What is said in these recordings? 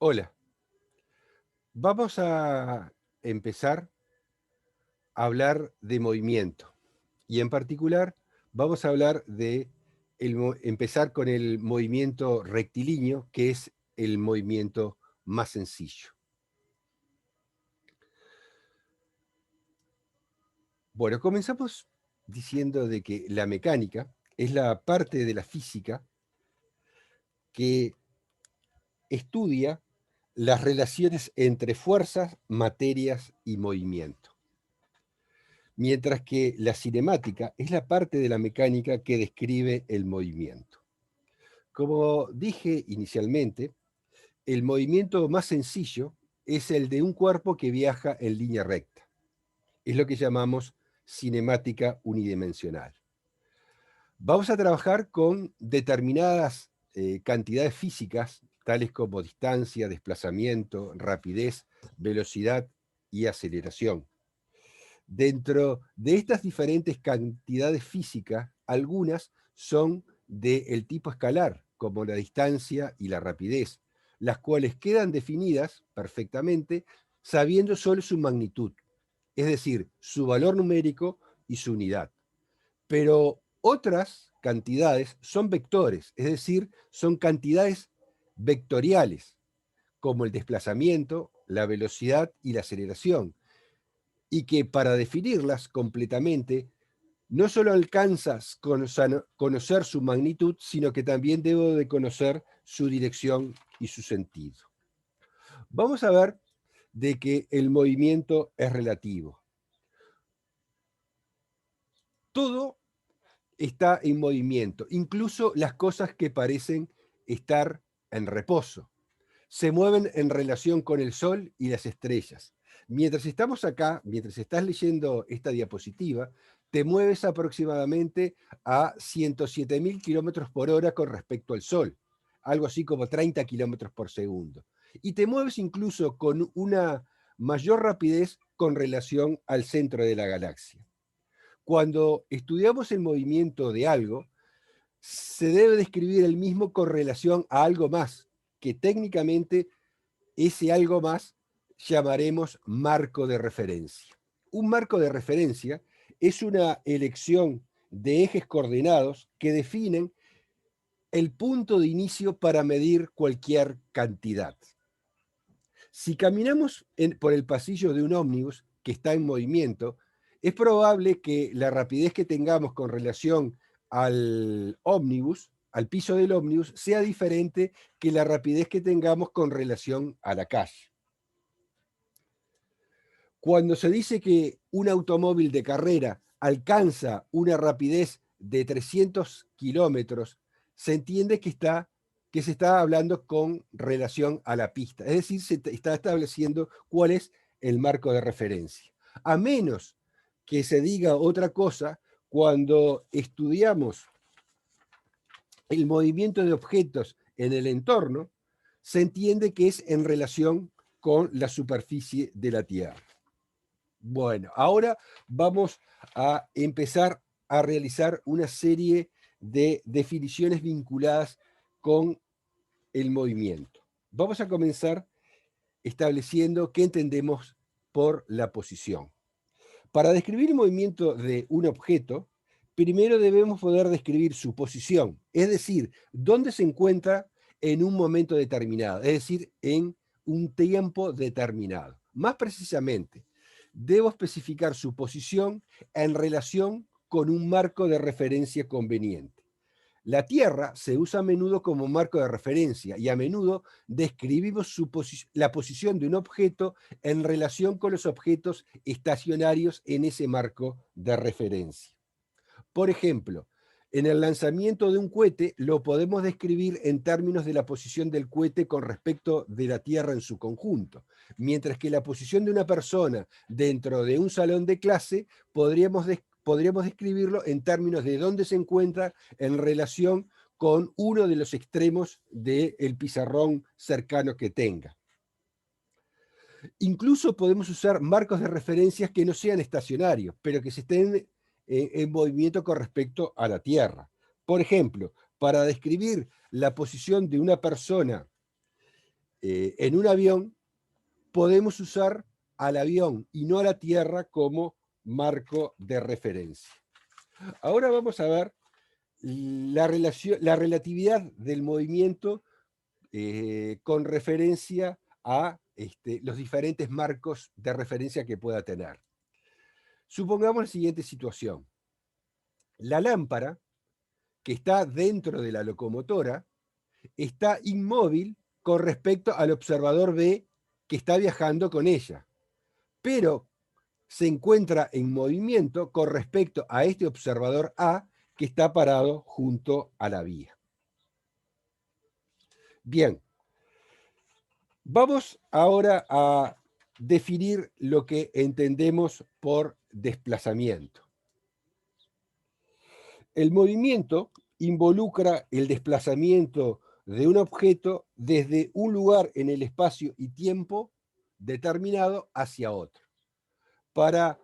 Hola, vamos a empezar a hablar de movimiento y en particular vamos a hablar de empezar con el movimiento rectilíneo, que es el movimiento más sencillo. Bueno, comenzamos diciendo de que la mecánica es la parte de la física que estudia las relaciones entre fuerzas, materias y movimiento. Mientras que la cinemática es la parte de la mecánica que describe el movimiento. Como dije inicialmente, el movimiento más sencillo es el de un cuerpo que viaja en línea recta. Es lo que llamamos cinemática unidimensional. Vamos a trabajar con determinadas cantidades físicas, tales como distancia, desplazamiento, rapidez, velocidad y aceleración. Dentro de estas diferentes cantidades físicas, algunas son del tipo escalar, como la distancia y la rapidez, las cuales quedan definidas perfectamente sabiendo solo su magnitud, es decir, su valor numérico y su unidad. Pero otras cantidades son vectores, es decir, son cantidades vectoriales, como el desplazamiento, la velocidad y la aceleración, y que para definirlas completamente, no solo alcanzas conocer su magnitud, sino que también debo de conocer su dirección y su sentido. Vamos a ver de que el movimiento es relativo. Todo está en movimiento, incluso las cosas que parecen estar en reposo. Se mueven en relación con el Sol y las estrellas. Mientras estamos acá, mientras estás leyendo esta diapositiva, te mueves aproximadamente a 107.000 kilómetros por hora con respecto al Sol, algo así como 30 kilómetros por segundo. Y te mueves incluso con una mayor rapidez con relación al centro de la galaxia. Cuando estudiamos el movimiento de algo, se debe describir el mismo con relación a algo más, que técnicamente ese algo más llamaremos marco de referencia. Un marco de referencia es una elección de ejes coordenados que definen el punto de inicio para medir cualquier cantidad. Si caminamos por el pasillo de un ómnibus que está en movimiento, es probable que la rapidez que tengamos con relación al ómnibus, al piso del ómnibus, sea diferente que la rapidez que tengamos con relación a la calle. Cuando se dice que un automóvil de carrera alcanza una rapidez de 300 kilómetros, se entiende que se está hablando con relación a la pista. Es decir, se está estableciendo cuál es el marco de referencia. A menos que se diga otra cosa, cuando estudiamos el movimiento de objetos en el entorno, se entiende que es en relación con la superficie de la Tierra. Bueno, ahora vamos a empezar a realizar una serie de definiciones vinculadas con el movimiento. Vamos a comenzar estableciendo qué entendemos por la posición. Para describir el movimiento de un objeto, primero debemos poder describir su posición, es decir, dónde se encuentra en un momento determinado, es decir, en un tiempo determinado. Más precisamente, debo especificar su posición en relación con un marco de referencia conveniente. La Tierra se usa a menudo como marco de referencia y a menudo describimos la posición de un objeto en relación con los objetos estacionarios en ese marco de referencia. Por ejemplo, en el lanzamiento de un cohete lo podemos describir en términos de la posición del cohete con respecto de la Tierra en su conjunto, mientras que la posición de una persona dentro de un salón de clase podríamos describirlo en términos de dónde se encuentra en relación con uno de los extremos del pizarrón cercano que tenga. Incluso podemos usar marcos de referencias que no sean estacionarios, pero que se estén en movimiento con respecto a la Tierra. Por ejemplo, para describir la posición de una persona en un avión, podemos usar al avión y no a la Tierra como marco de referencia. Ahora vamos a ver la relatividad del movimiento con referencia a los diferentes marcos de referencia que pueda tener. Supongamos la siguiente situación. La lámpara, que está dentro de la locomotora, está inmóvil con respecto al observador B que está viajando con ella, pero se encuentra en movimiento con respecto a este observador A que está parado junto a la vía. Bien, vamos ahora a definir lo que entendemos por desplazamiento. El movimiento involucra el desplazamiento de un objeto desde un lugar en el espacio y tiempo determinado hacia otro. Para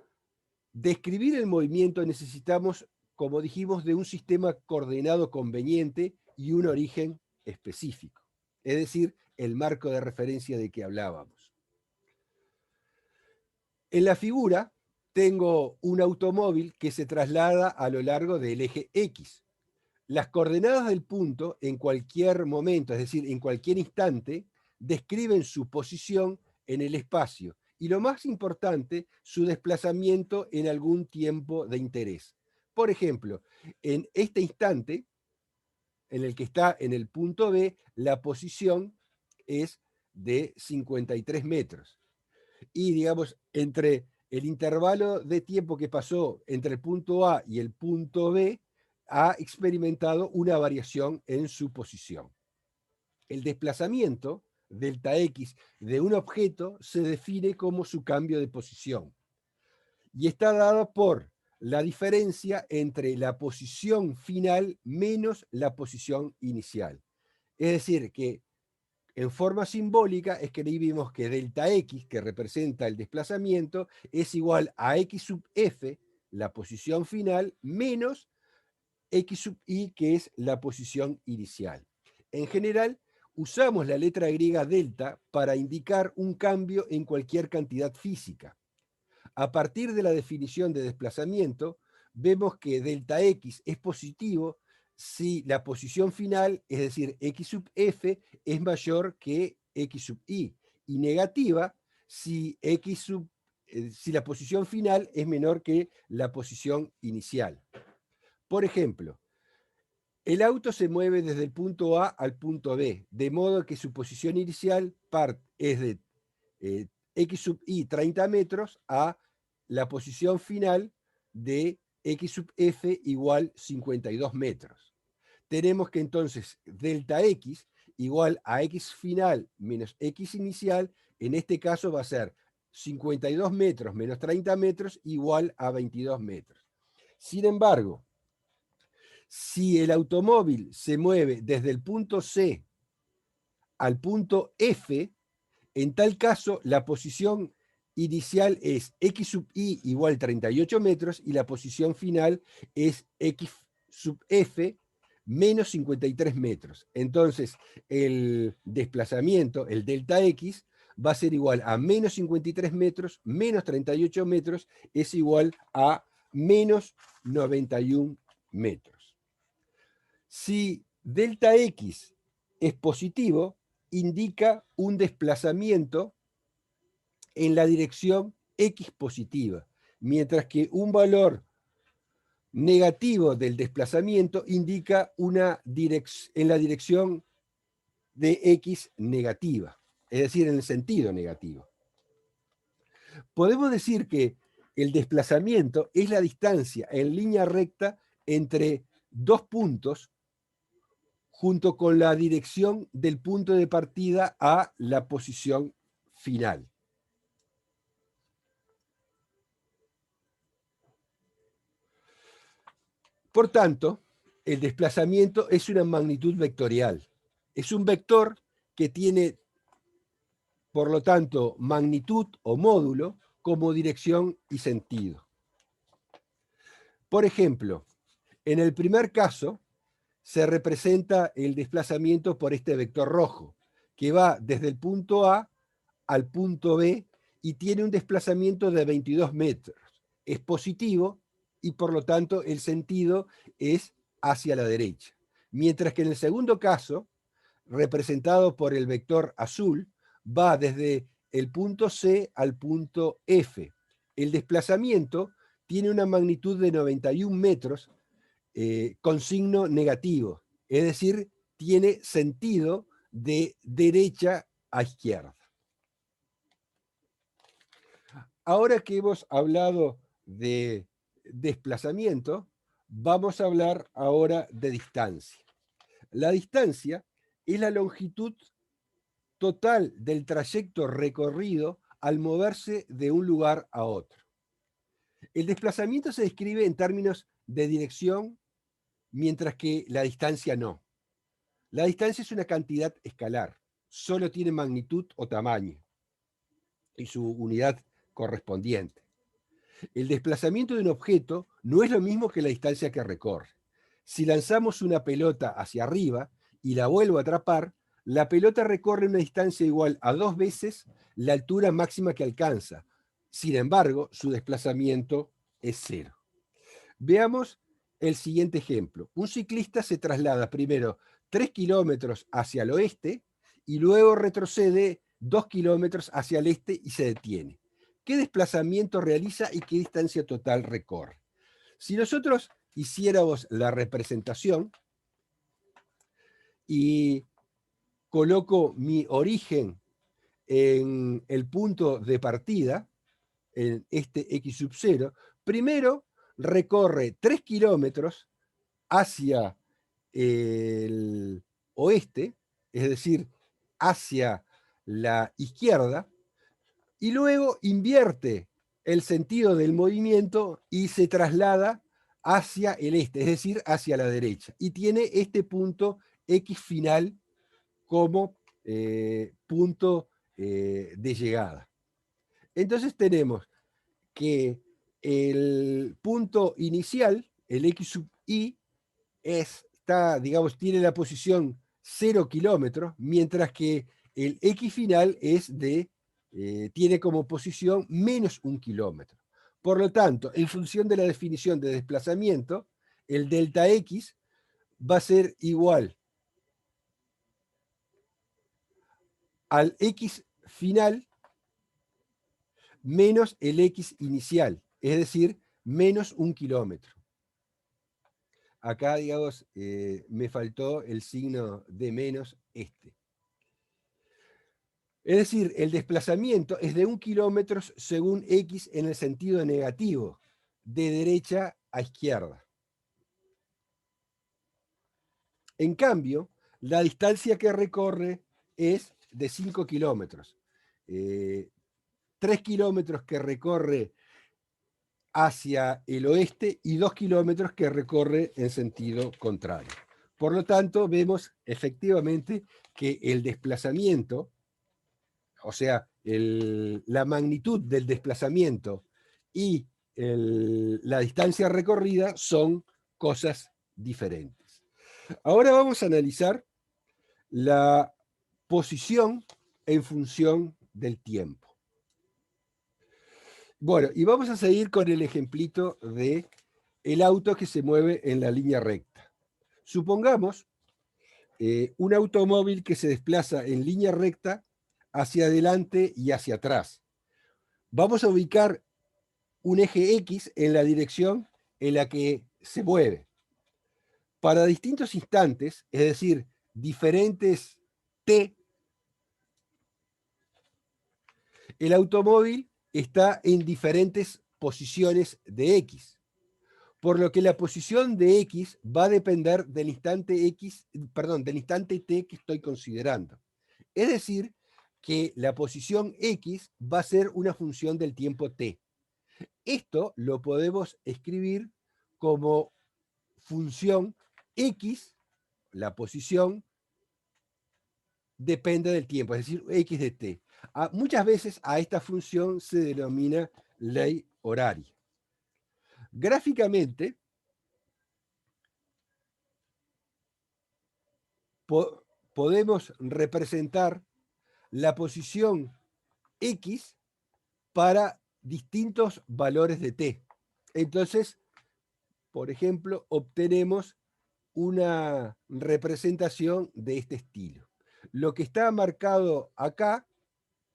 describir el movimiento necesitamos, como dijimos, de un sistema coordenado conveniente y un origen específico, es decir, el marco de referencia de que hablábamos. En la figura tengo un automóvil que se traslada a lo largo del eje X. Las coordenadas del punto en cualquier momento, es decir, en cualquier instante, describen su posición en el espacio y, lo más importante, su desplazamiento en algún tiempo de interés. Por ejemplo, en este instante, en el que está en el punto B, la posición es de 53 metros. Y, digamos, entre el intervalo de tiempo que pasó entre el punto A y el punto B, ha experimentado una variación en su posición. El desplazamiento, delta X, de un objeto se define como su cambio de posición y está dado por la diferencia entre la posición final menos la posición inicial. Es decir, que en forma simbólica escribimos que delta X, que representa el desplazamiento, es igual a X sub F, la posición final, menos X sub I, que es la posición inicial. En general, usamos la letra griega delta para indicar un cambio en cualquier cantidad física. A partir de la definición de desplazamiento, vemos que delta X es positivo si la posición final, es decir, X sub F, es mayor que X sub I, y negativa si, si la posición final es menor que la posición inicial. Por ejemplo, el auto se mueve desde el punto A al punto B, de modo que su posición inicial es de X sub I 30 metros a la posición final de X sub F igual 52 metros. Tenemos que entonces delta X igual a X final menos X inicial, en este caso va a ser 52 metros menos 30 metros igual a 22 metros. Sin embargo, si el automóvil se mueve desde el punto C al punto F, en tal caso la posición inicial es X sub I igual 38 metros y la posición final es X sub F menos 53 metros. Entonces, el desplazamiento, el delta X, va a ser igual a menos 53 metros, menos 38 metros, es igual a menos 91 metros. Si delta X es positivo, indica un desplazamiento en la dirección X positiva, mientras que un valor negativo del desplazamiento indica en la dirección de X negativa, es decir, en el sentido negativo. Podemos decir que el desplazamiento es la distancia en línea recta entre dos puntos junto con la dirección del punto de partida a la posición final. Por tanto, el desplazamiento es una magnitud vectorial. Es un vector que tiene, por lo tanto, magnitud o módulo como dirección y sentido. Por ejemplo, en el primer caso, se representa el desplazamiento por este vector rojo, que va desde el punto A al punto B y tiene un desplazamiento de 22 metros. Es positivo y por lo tanto el sentido es hacia la derecha. Mientras que en el segundo caso, representado por el vector azul, va desde el punto C al punto F. El desplazamiento tiene una magnitud de 91 metros con signo negativo, es decir, tiene sentido de derecha a izquierda. Ahora que hemos hablado de desplazamiento, vamos a hablar ahora de distancia. La distancia es la longitud total del trayecto recorrido al moverse de un lugar a otro. El desplazamiento se describe en términos de dirección, mientras que la distancia no. La distancia es una cantidad escalar, solo tiene magnitud o tamaño y su unidad correspondiente. El desplazamiento de un objeto no es lo mismo que la distancia que recorre. Si lanzamos una pelota hacia arriba y la vuelvo a atrapar, la pelota recorre una distancia igual a 2 veces la altura máxima que alcanza. Sin embargo, su desplazamiento es cero. Veamos el siguiente ejemplo. Un ciclista se traslada primero 3 kilómetros hacia el oeste y luego retrocede 2 kilómetros hacia el este y se detiene. ¿Qué desplazamiento realiza y qué distancia total recorre? Si nosotros hiciéramos la representación y coloco mi origen en el punto de partida, en este x sub 0, primero recorre 3 kilómetros hacia el oeste, es decir, hacia la izquierda, y luego invierte el sentido del movimiento y se traslada hacia el este, es decir, hacia la derecha. Y tiene este punto X final como punto de llegada. Entonces tenemos que el punto inicial, el X sub I, está, digamos, tiene la posición 0 kilómetros, mientras que el X final es tiene como posición menos 1 kilómetro. Por lo tanto, en función de la definición de desplazamiento, el delta X va a ser igual al X final menos el X inicial, es decir, menos 1 kilómetro. Acá, digamos, me faltó el signo de menos este. Es decir, el desplazamiento es de 1 kilómetro según X en el sentido negativo, de derecha a izquierda. En cambio, la distancia que recorre es de 5 kilómetros. 3 kilómetros que recorre hacia el oeste y 2 kilómetros que recorre en sentido contrario. Por lo tanto, vemos efectivamente que el desplazamiento, o sea, la magnitud del desplazamiento y la distancia recorrida son cosas diferentes. Ahora vamos a analizar la posición en función del tiempo. Bueno, y vamos a seguir con el ejemplito de el auto que se mueve en la línea recta. Supongamos un automóvil que se desplaza en línea recta hacia adelante y hacia atrás. Vamos a ubicar un eje X en la dirección en la que se mueve. Para distintos instantes, es decir, diferentes t, el automóvil está en diferentes posiciones de X, por lo que la posición de X va a depender del instante X, perdón, del instante t que estoy considerando. Es decir, que la posición X va a ser una función del tiempo t. Esto lo podemos escribir como función X, la posición, depende del tiempo, es decir, X de t. Muchas veces a esta función se denomina ley horaria. Gráficamente, podemos representar la posición X para distintos valores de t. Entonces, por ejemplo, obtenemos una representación de este estilo. Lo que está marcado acá,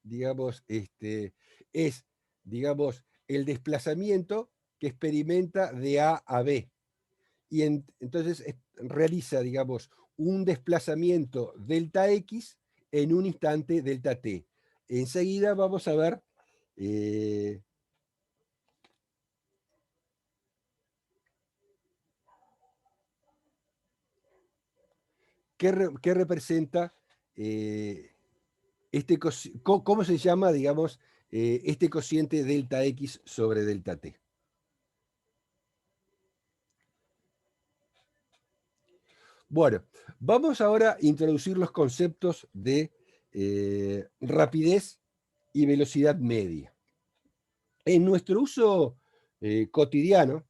digamos, es, digamos, el desplazamiento que experimenta de A a B. Y entonces realiza, digamos, un desplazamiento delta X en un instante delta T. Enseguida vamos a ver qué representa cómo se llama, digamos, este cociente delta X sobre delta T. Bueno, vamos ahora a introducir los conceptos de rapidez y velocidad media. En nuestro uso cotidiano,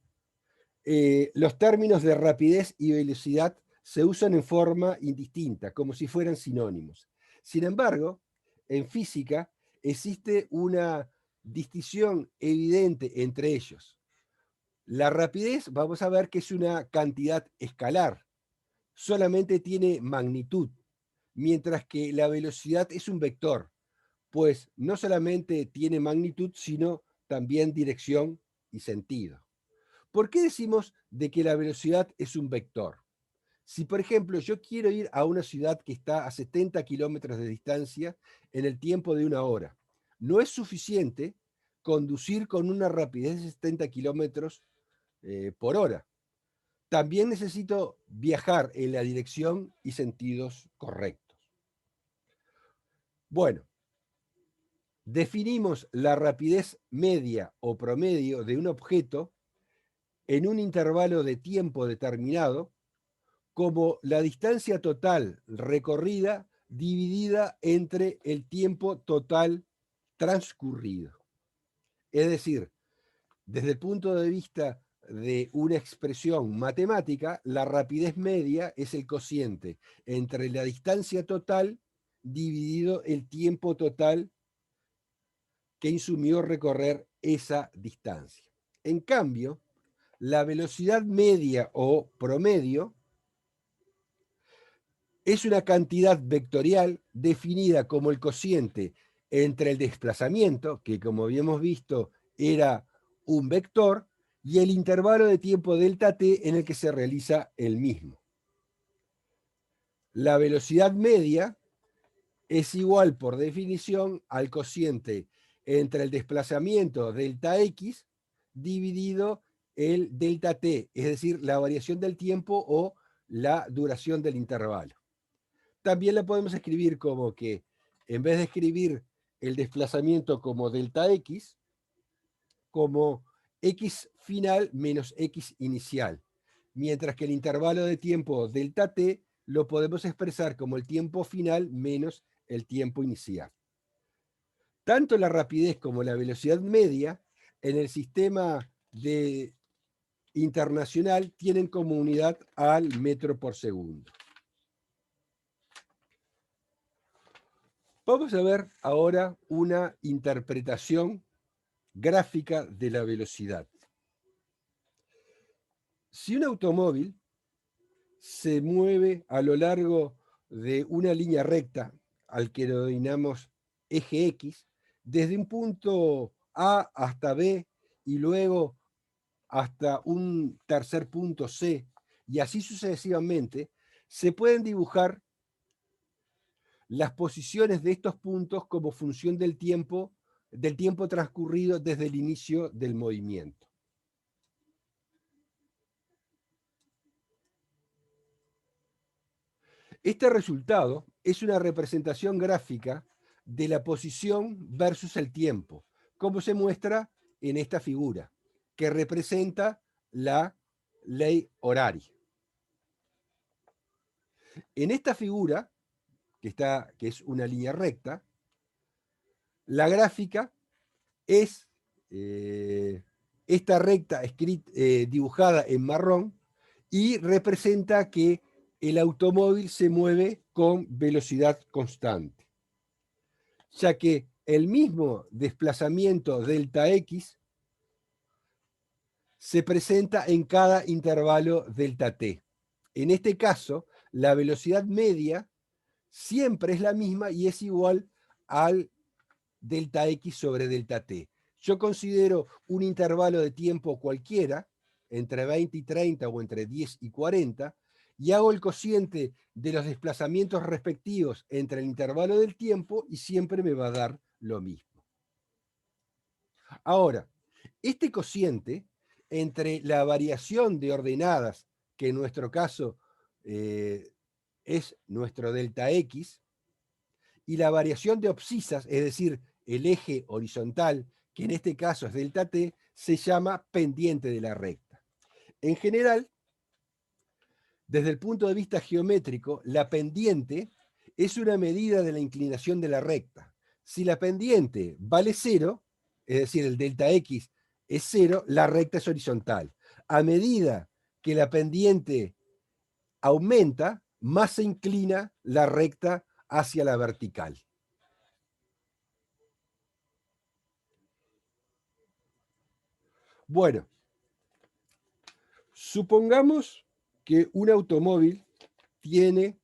los términos de rapidez y velocidad se usan en forma indistinta, como si fueran sinónimos. Sin embargo, en física existe una distinción evidente entre ellos. La rapidez, vamos a ver que es una cantidad escalar, solamente tiene magnitud, mientras que la velocidad es un vector, pues no solamente tiene magnitud, sino también dirección y sentido. ¿Por qué decimos de que la velocidad es un vector? Si, por ejemplo, yo quiero ir a una ciudad que está a 70 kilómetros de distancia en el tiempo de 1 hora, no es suficiente conducir con una rapidez de 70 kilómetros por hora. También necesito viajar en la dirección y sentidos correctos. Bueno, definimos la rapidez media o promedio de un objeto en un intervalo de tiempo determinado como la distancia total recorrida dividida entre el tiempo total transcurrido. Es decir, desde el punto de vista de una expresión matemática, la rapidez media es el cociente entre la distancia total dividido el tiempo total que insumió recorrer esa distancia. En cambio, la velocidad media o promedio es una cantidad vectorial definida como el cociente entre el desplazamiento, que como habíamos visto era un vector, y el intervalo de tiempo delta t en el que se realiza el mismo. La velocidad media es igual por definición al cociente entre el desplazamiento delta x dividido el delta t, es decir, la variación del tiempo o la duración del intervalo. También la podemos escribir como que, en vez de escribir el desplazamiento como delta x, como x final menos x inicial, mientras que el intervalo de tiempo delta t lo podemos expresar como el tiempo final menos el tiempo inicial. Tanto la rapidez como la velocidad media en el sistema internacional tienen como unidad al metro por segundo. Vamos a ver ahora una interpretación gráfica de la velocidad. Si un automóvil se mueve a lo largo de una línea recta, al que lo denominamos eje X, desde un punto A hasta B y luego hasta un tercer punto C, y así sucesivamente, se pueden dibujar las posiciones de estos puntos como función del tiempo transcurrido desde el inicio del movimiento. Este resultado es una representación gráfica de la posición versus el tiempo, como se muestra en esta figura, que representa la ley horaria. En esta figura, que es una línea recta, la gráfica es esta recta dibujada en marrón y representa que el automóvil se mueve con velocidad constante. ya que el mismo desplazamiento delta X se presenta en cada intervalo delta T. En este caso, la velocidad media siempre es la misma y es igual al delta X sobre delta T. Yo considero un intervalo de tiempo cualquiera, entre 20 y 30 o entre 10 y 40, y hago el cociente de los desplazamientos respectivos entre el intervalo del tiempo y siempre me va a dar lo mismo. Ahora, este cociente entre la variación de ordenadas, que en nuestro caso es nuestro delta X, y la variación de abscisas, es decir, el eje horizontal, que en este caso es delta T, se llama pendiente de la recta. En general, desde el punto de vista geométrico, la pendiente es una medida de la inclinación de la recta. Si la pendiente vale 0, es decir, el delta X es 0, la recta es horizontal. A medida que la pendiente aumenta, más se inclina la recta hacia la vertical. Bueno, supongamos que un automóvil tiene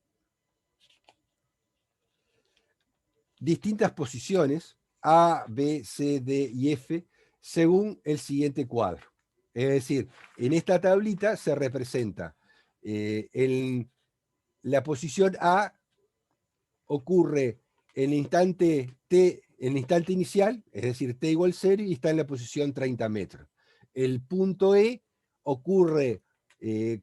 distintas posiciones, A, B, C, D y F, según el siguiente cuadro. Es decir, en esta tablita se representa la posición A ocurre en el instante T, en el instante inicial, es decir, T igual 0, y está en la posición 30 metros. El punto E ocurre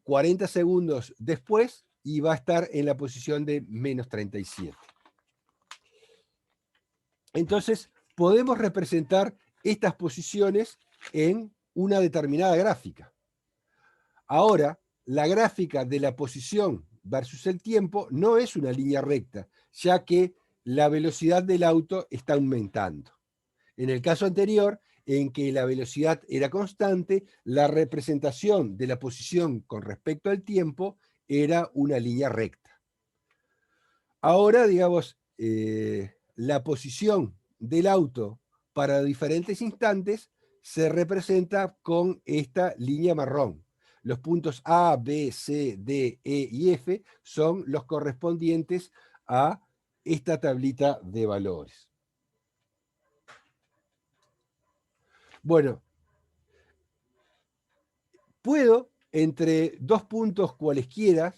40 segundos después y va a estar en la posición de menos 37. Entonces, podemos representar estas posiciones en una determinada gráfica. Ahora, la gráfica de la posición versus el tiempo no es una línea recta, ya que la velocidad del auto está aumentando. En el caso anterior, en que la velocidad era constante, la representación de la posición con respecto al tiempo era una línea recta. Ahora, digamos, la posición del auto para diferentes instantes se representa con esta línea marrón. Los puntos A, B, C, D, E y F son los correspondientes a esta tablita de valores. Bueno, puedo, entre dos puntos cualesquiera,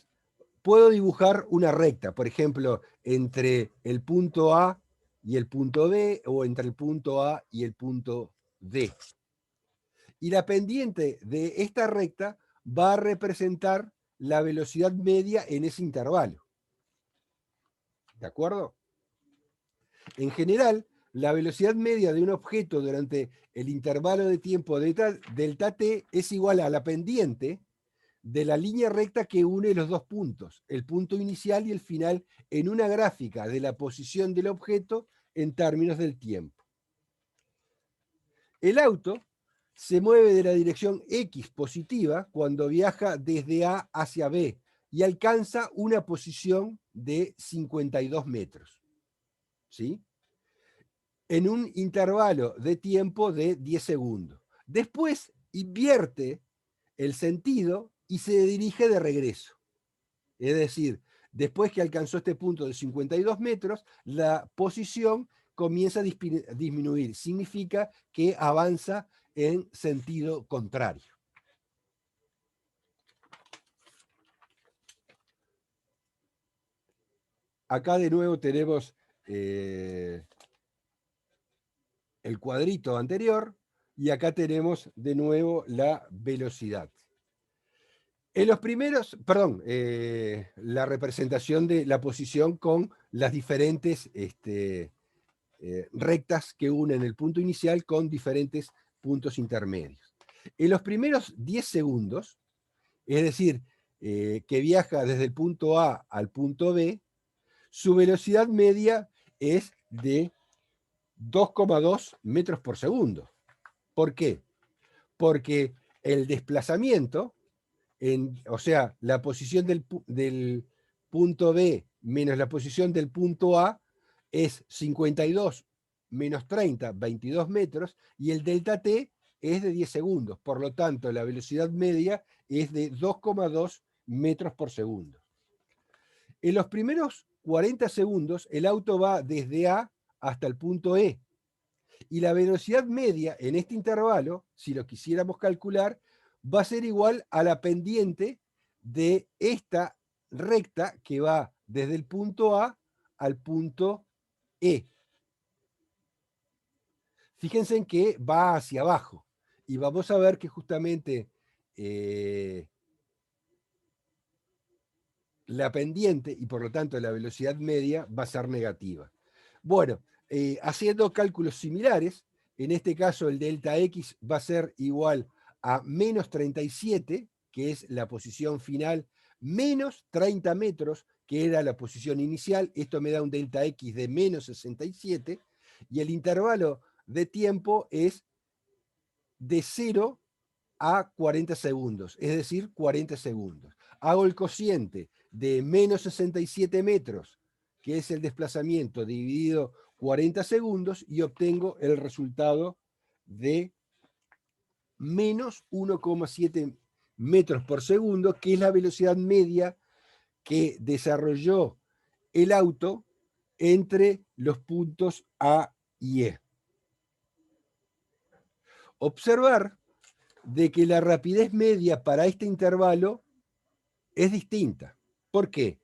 puedo dibujar una recta, por ejemplo, entre el punto A y el punto B, o entre el punto A y el punto D. Y la pendiente de esta recta va a representar la velocidad media en ese intervalo. ¿De acuerdo? En general, la velocidad media de un objeto durante el intervalo de tiempo delta t es igual a la pendiente de la línea recta que une los dos puntos, el punto inicial y el final, en una gráfica de la posición del objeto en términos del tiempo. El auto se mueve de la dirección X positiva cuando viaja desde A hacia B y alcanza una posición de 52 metros. ¿Sí? En un intervalo de tiempo de 10 segundos. Después invierte el sentido y se dirige de regreso. Es decir, después que alcanzó este punto de 52 metros, la posición comienza a disminuir. Significa que avanza en sentido contrario. Acá de nuevo tenemos el cuadrito anterior y acá tenemos de nuevo la velocidad. En los primeros, perdón, la representación de la posición con las diferentes rectas que unen el punto inicial con diferentes puntos intermedios. En los primeros 10 segundos, es decir, que viaja desde el punto A al punto B, su velocidad media es de 2,2 metros por segundo. ¿Por qué? Porque el desplazamiento, o sea, la posición del punto B menos la posición del punto A, es 52 menos 30, 22 metros, y el delta t es de 10 segundos. Por lo tanto, la velocidad media es de 2,2 metros por segundo. En los primeros 40 segundos, el auto va desde A hasta el punto E. Y la velocidad media en este intervalo, si lo quisiéramos calcular, va a ser igual a la pendiente de esta recta que va desde el punto A al punto E. Fíjense en que va hacia abajo. Y vamos a ver que justamente la pendiente y por lo tanto la velocidad media va a ser negativa. Bueno, haciendo cálculos similares, en este caso el delta X va a ser igual a menos 37, que es la posición final, menos 30 metros, que era la posición inicial. Esto me da un delta X de menos 67, y el intervalo de tiempo es de 0 a 40 segundos, es decir, 40 segundos. Hago el cociente de menos 67 metros, que es el desplazamiento, dividido 40 segundos, y obtengo el resultado de menos 1,7 metros por segundo, que es la velocidad media que desarrolló el auto entre los puntos A y E. Observar de que la rapidez media para este intervalo es distinta. ¿Por qué?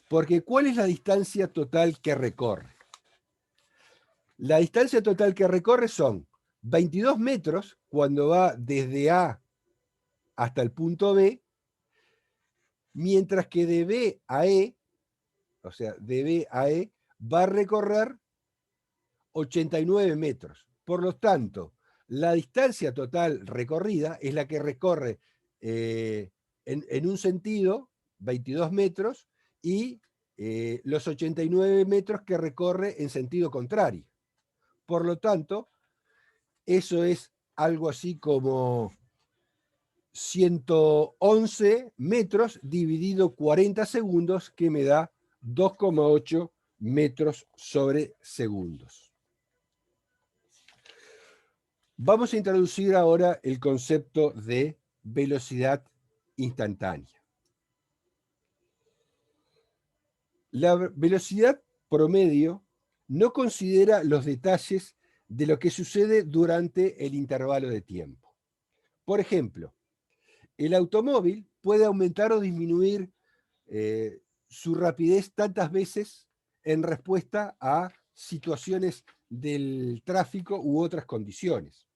Porque ¿cuál es la distancia total que recorre? La distancia total que recorre son 22 metros cuando va desde A hasta el punto B, mientras que de B a E, o sea, de B a E, va a recorrer 89 metros. Por lo tanto, la distancia total recorrida es la que recorre en un sentido, 22 metros, y los 89 metros que recorre en sentido contrario. Por lo tanto, eso es algo así como 111 metros dividido 40 segundos, que me da 2,8 metros sobre segundos. Vamos a introducir ahora el concepto de velocidad instantánea. La velocidad promedio no considera los detalles de lo que sucede durante el intervalo de tiempo. Por ejemplo, el automóvil puede aumentar o disminuir su rapidez tantas veces en respuesta a situaciones del tráfico u otras condiciones.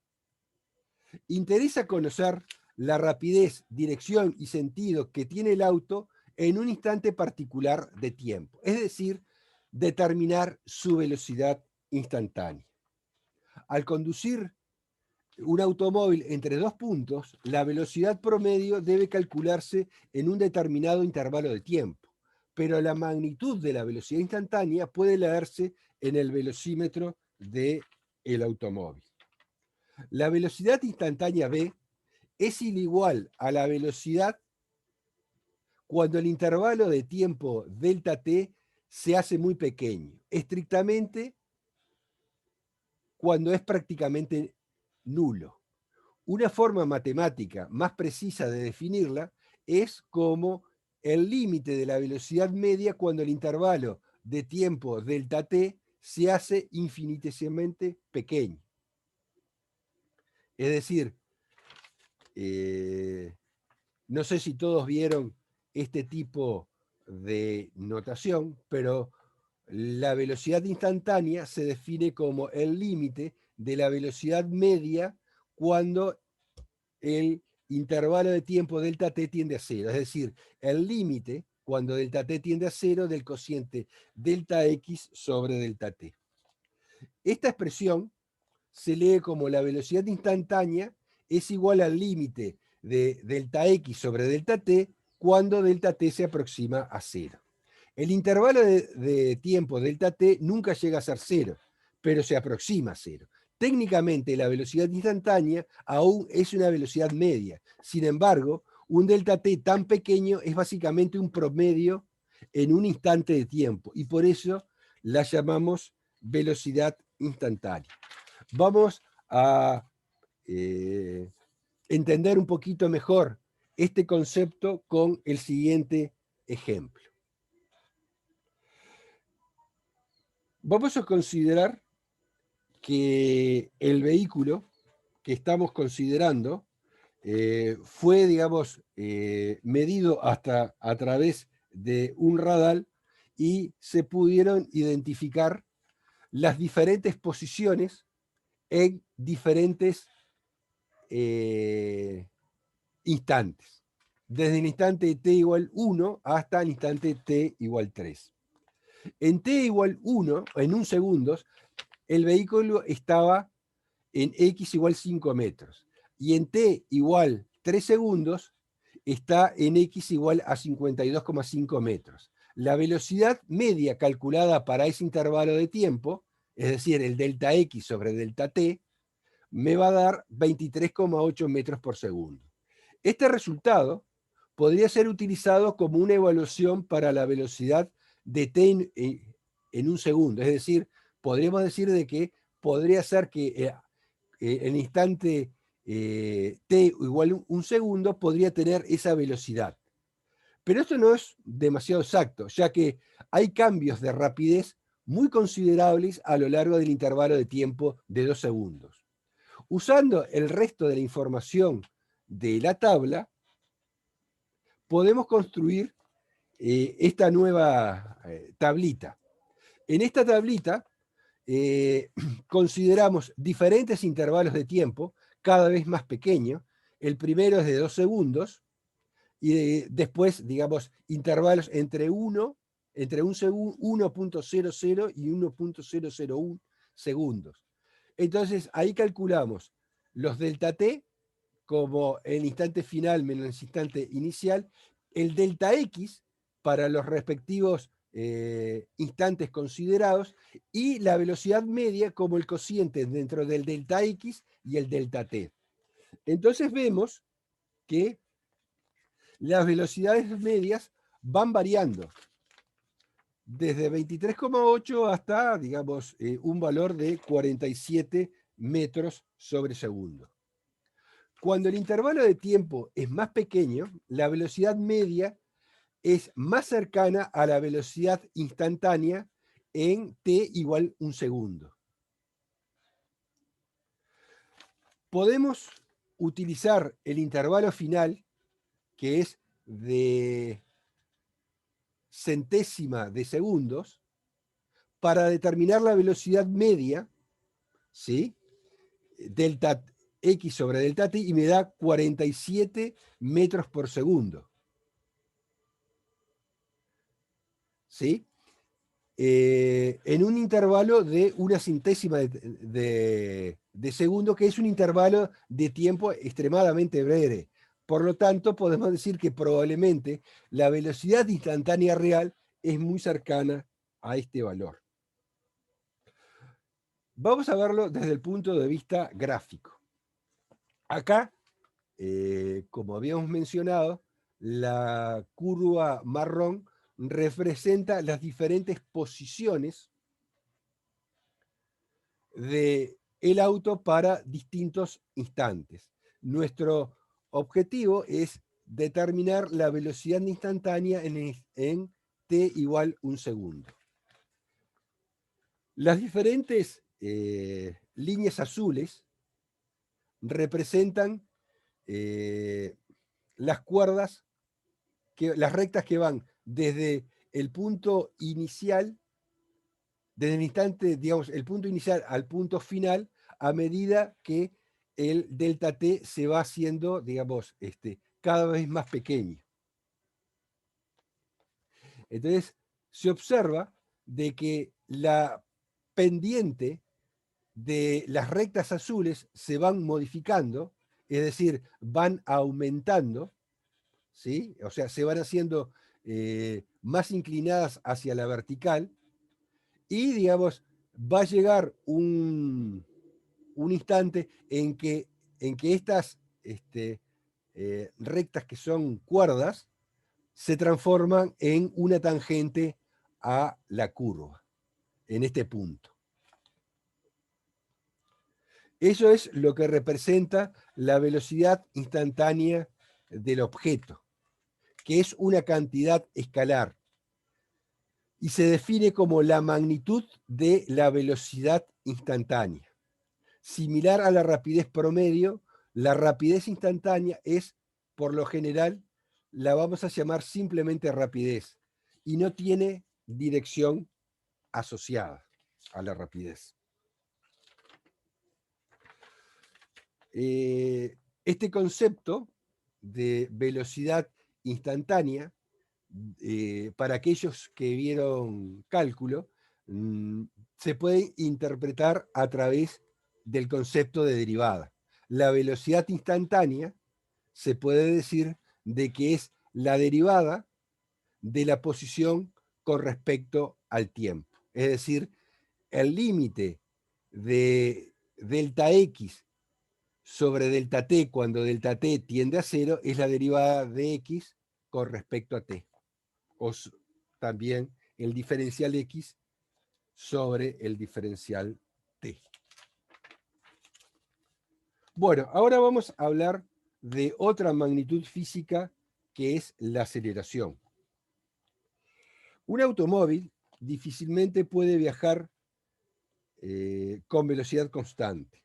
Interesa conocer la rapidez, dirección y sentido que tiene el auto en un instante particular de tiempo, es decir, determinar su velocidad instantánea. Al conducir un automóvil entre dos puntos, la velocidad promedio debe calcularse en un determinado intervalo de tiempo, pero la magnitud de la velocidad instantánea puede leerse en el velocímetro del automóvil. La velocidad instantánea B es igual a la velocidad cuando el intervalo de tiempo delta t se hace muy pequeño, estrictamente cuando es prácticamente nulo. Una forma matemática más precisa de definirla es como el límite de la velocidad media cuando el intervalo de tiempo delta t se hace infinitesimamente pequeño. Es decir, no sé si todos vieron este tipo de notación, pero la velocidad instantánea se define como el límite de la velocidad media cuando el intervalo de tiempo delta t tiende a cero, es decir, el límite cuando delta t tiende a cero del cociente delta x sobre delta t. Esta expresión se lee como la velocidad instantánea es igual al límite de delta x sobre delta t cuando delta t se aproxima a cero. El intervalo de tiempo delta t nunca llega a ser cero, pero se aproxima a cero. Técnicamente la velocidad instantánea aún es una velocidad media. Sin embargo, un delta t tan pequeño es básicamente un promedio en un instante de tiempo, y por eso la llamamos velocidad instantánea. Vamos a entender un poquito mejor este concepto con el siguiente ejemplo. Vamos a considerar que el vehículo que estamos considerando fue, digamos, medido hasta a través de un radar y se pudieron identificar las diferentes posiciones en diferentes instantes, desde el instante t igual 1 hasta el instante t igual 3. En t igual 1, en un segundo, el vehículo estaba en x igual 5 metros. Y en t igual 3 segundos, está en x igual a 52,5 metros. La velocidad media calculada para ese intervalo de tiempo, es decir, el delta x sobre delta t, me va a dar 23,8 metros por segundo. Este resultado podría ser utilizado como una evaluación para la velocidad de t en un segundo. Es decir, podríamos decir de que podría ser que el instante t igual un segundo podría tener esa velocidad. Pero esto no es demasiado exacto, ya que hay cambios de rapidez muy considerables a lo largo del intervalo de tiempo de 2 segundos. Usando el resto de la información de la tabla, podemos construir esta nueva tablita. En esta tablita consideramos diferentes intervalos de tiempo, cada vez más pequeños. El primero es de 2 segundos, y después, digamos, intervalos entre 1.00 y 1.001 segundos. Entonces, ahí calculamos los delta t como el instante final menos el instante inicial, el delta x para los respectivos instantes considerados, y la velocidad media como el cociente dentro del delta x y el delta t. Entonces vemos que las velocidades medias van variando desde 23,8 hasta, digamos, un valor de 47 metros sobre segundo. Cuando el intervalo de tiempo es más pequeño, la velocidad media es más cercana a la velocidad instantánea en t igual un segundo. Podemos utilizar el intervalo final, que es de centésima de segundos, para determinar la velocidad media, ¿sí? Delta x sobre delta t, y me da 47 metros por segundo. ¿Sí? En un intervalo de una centésima de segundo, que es un intervalo de tiempo extremadamente breve. Por lo tanto, podemos decir que probablemente la velocidad instantánea real es muy cercana a este valor. Vamos a verlo desde el punto de vista gráfico. Acá, como habíamos mencionado, la curva marrón representa las diferentes posiciones del auto para distintos instantes. Nuestro objetivo es determinar la velocidad instantánea en t igual un segundo. Las diferentes líneas azules representan las cuerdas, las rectas que van desde el punto inicial, desde el instante, digamos, el punto inicial al punto final, a medida que el delta t se va haciendo, digamos, cada vez más pequeño. Entonces, se observa de que la pendiente de las rectas azules se van modificando, es decir, van aumentando, ¿sí? O sea, se van haciendo más inclinadas hacia la vertical, y, digamos, va a llegar un instante en que estas rectas, que son cuerdas, se transforman en una tangente a la curva, en este punto. Eso es lo que representa la velocidad instantánea del objeto, que es una cantidad escalar y se define como la magnitud de la velocidad instantánea. Similar a la rapidez promedio, la rapidez instantánea es, por lo general, la vamos a llamar simplemente rapidez y no tiene dirección asociada a la rapidez. Este concepto de velocidad instantánea, para aquellos que vieron cálculo, se puede interpretar a través del concepto de derivada. La velocidad instantánea se puede decir de que es la derivada de la posición con respecto al tiempo. Es decir, el límite de delta x sobre delta t cuando delta t tiende a 0 es la derivada de x con respecto a t. O también el diferencial x sobre el diferencial t. Bueno, ahora vamos a hablar de otra magnitud física que es la aceleración. Un automóvil difícilmente puede viajar con velocidad constante.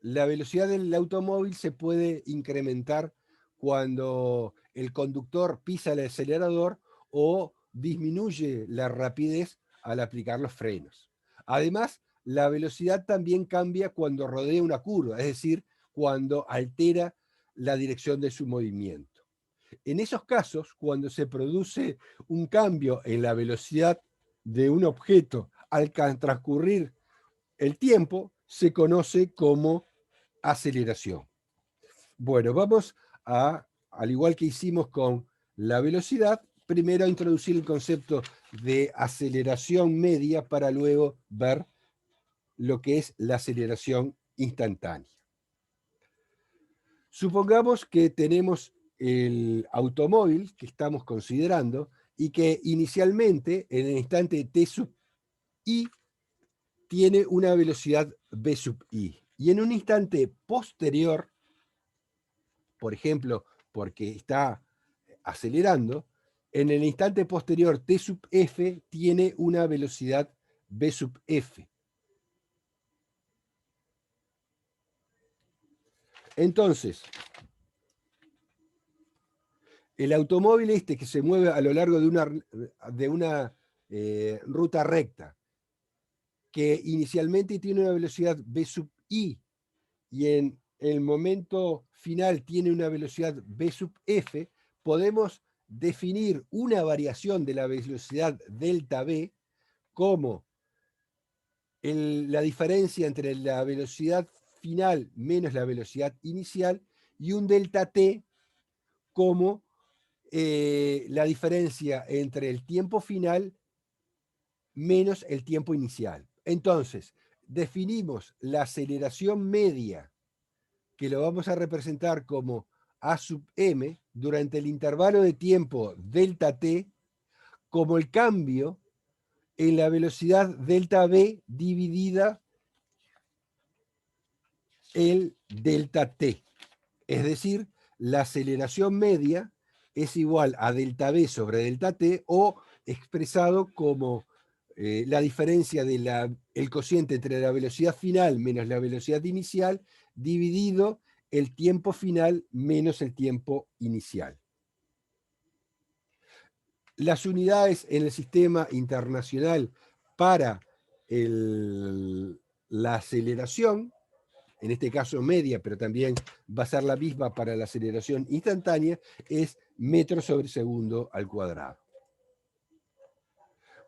La velocidad del automóvil se puede incrementar cuando el conductor pisa el acelerador o disminuye la rapidez al aplicar los frenos. Además, la velocidad también cambia cuando rodea una curva, es decir, cuando altera la dirección de su movimiento. En esos casos, cuando se produce un cambio en la velocidad de un objeto al transcurrir el tiempo, se conoce como aceleración. Bueno, vamos a, al igual que hicimos con la velocidad, primero a introducir el concepto de aceleración media para luego ver lo que es la aceleración instantánea. Supongamos que tenemos el automóvil que estamos considerando y que inicialmente en el instante t sub i tiene una velocidad v sub i y en un instante posterior, por ejemplo, porque está acelerando, en el instante posterior t sub f tiene una velocidad v sub f. Entonces, el automóvil este que se mueve a lo largo de una ruta recta, que inicialmente tiene una velocidad v sub i y en el momento final tiene una velocidad v sub f, podemos definir una variación de la velocidad delta v como la diferencia entre la velocidad final menos la velocidad inicial y un delta t como la diferencia entre el tiempo final menos el tiempo inicial. Entonces, definimos la aceleración media, que lo vamos a representar como a sub m, durante el intervalo de tiempo delta t, como el cambio en la velocidad delta v dividida el delta t. Es decir, la aceleración media es igual a delta v sobre delta t, o expresado como la diferencia del cociente entre la velocidad final menos la velocidad inicial dividido el tiempo final menos el tiempo inicial. Las unidades en el sistema internacional para la aceleración, en este caso media, pero también va a ser la misma para la aceleración instantánea, es metros sobre segundo al cuadrado.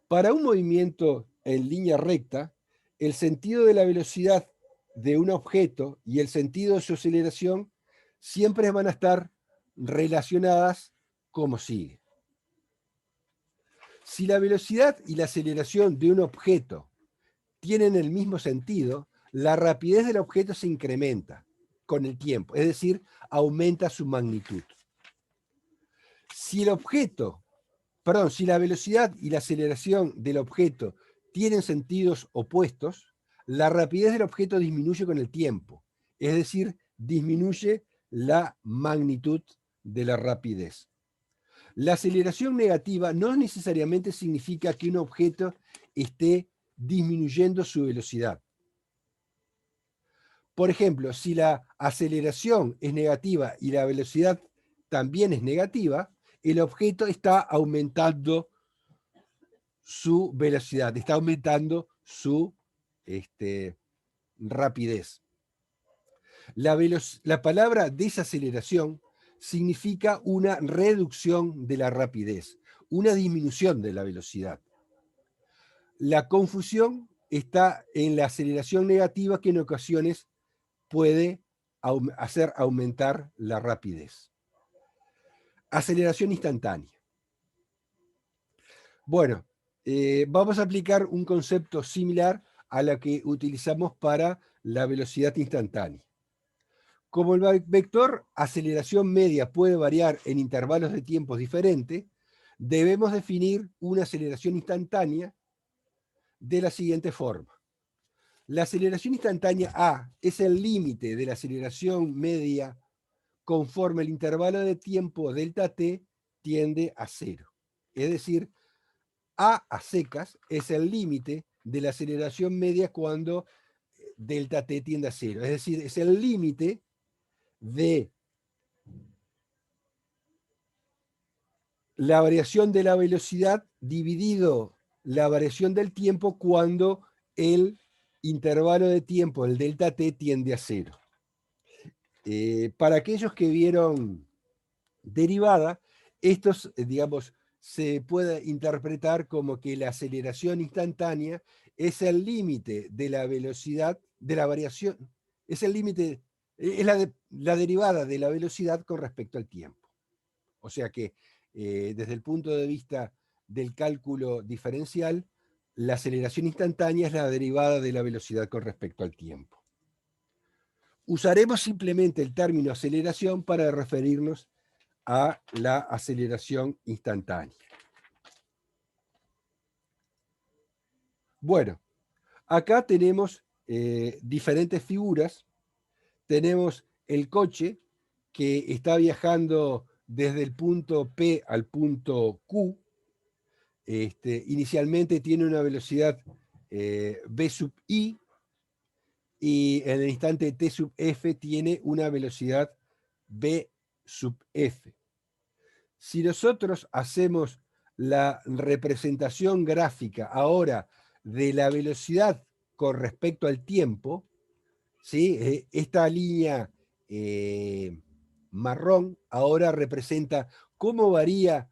Para un movimiento en línea recta, el sentido de la velocidad de un objeto y el sentido de su aceleración siempre van a estar relacionadas como sigue. Si la velocidad y la aceleración de un objeto tienen el mismo sentido, la rapidez del objeto se incrementa con el tiempo, es decir, aumenta su magnitud. Si la velocidad y la aceleración del objeto tienen sentidos opuestos, La rapidez del objeto disminuye con el tiempo, es decir, disminuye la magnitud de la rapidez. La aceleración negativa no necesariamente significa que un objeto esté disminuyendo su velocidad. Por ejemplo, si la aceleración es negativa y la velocidad también es negativa, el objeto está aumentando su velocidad, está aumentando su rapidez. La palabra desaceleración significa una reducción de la rapidez, una disminución de la velocidad. La confusión está en la aceleración negativa, que en ocasiones puede hacer aumentar la rapidez. Aceleración instantánea. Bueno, vamos a aplicar un concepto similar a la que utilizamos para la velocidad instantánea. Como el vector aceleración media puede variar en intervalos de tiempos diferentes, debemos definir una aceleración instantánea de la siguiente forma. La aceleración instantánea A es el límite de la aceleración media conforme el intervalo de tiempo delta t tiende a cero. Es decir, a secas es el límite de la aceleración media cuando delta t tiende a cero. Es decir, es el límite de la variación de la velocidad dividido la variación del tiempo cuando el intervalo de tiempo, el delta t, tiende a cero. Para aquellos que vieron derivada, estos, digamos, se puede interpretar como que la aceleración instantánea es el límite de la velocidad, de la variación, es el límite, es la derivada de la velocidad con respecto al tiempo. O sea que desde el punto de vista del cálculo diferencial, la aceleración instantánea es la derivada de la velocidad con respecto al tiempo. Usaremos simplemente el término aceleración para referirnos a la aceleración instantánea. Bueno, acá tenemos diferentes figuras. Tenemos el coche que está viajando desde el punto P al punto Q. Inicialmente tiene una velocidad v sub i, y en el instante t sub f tiene una velocidad v sub f. Si nosotros hacemos la representación gráfica ahora de la velocidad con respecto al tiempo, ¿sí? Esta línea marrón ahora representa cómo varía